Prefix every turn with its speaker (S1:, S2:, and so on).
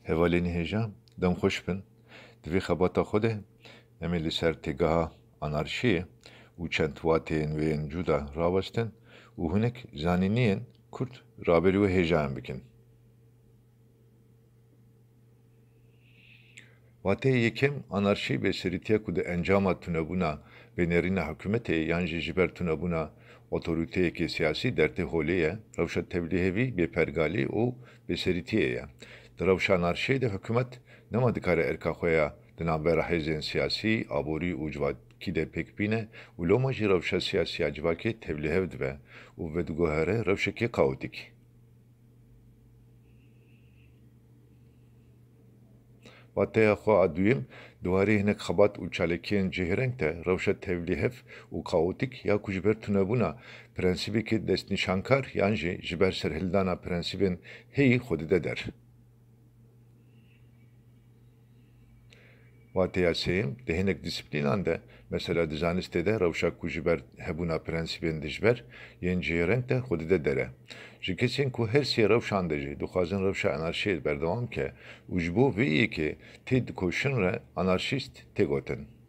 S1: Hevalên hêja dem xweş bin, di vê xebata Xwedê em ê li ser têgeha anarşiyê û çend wateyên wê yên cuda rawestin û hinek zanîniyên Kurd raberî wê hêjayan bikin. Wateyê yekem anarşî bê serîtiya ku di encama tunebûna bênêrîna hikûmetê yan jî ji ber tunebûna otoriteyekê siyasî dertê holê ye, rewşa tevlihevî, bêpergalî û bêserîtiyê ye. Di rewşa anarşiyê de hikûmet nema dikare erka xwe ya di navbera hêzên siyasî, aborî û civakî de pêk bîne û loma jî rewşa siyasî ya civakê tevlîhev dibe û vedigohere rewşekê kaotîk. Wateya xwe a duyêm di warê hinek xebat û çalakiyên cihêreng de rewşa tevlîhev û kaotîk ya ku ji ber tunebûna prensîbekê destnîşankar yan jî ji ber serhildana prensîbên hêyî xwe dide der. Wateya sêyîm di hinek dîsîplînan de, mesela di zanistê de rewşa ku ji ber hebûna prensîbên dijber yên cihêreng de xwe dide dere. Ji kesên ku her sê rewşan de jî dixwazin rewşa anarşiyê berdewam ke û ji bo vê yekê tê dikoşin re anarşîst tê gotin.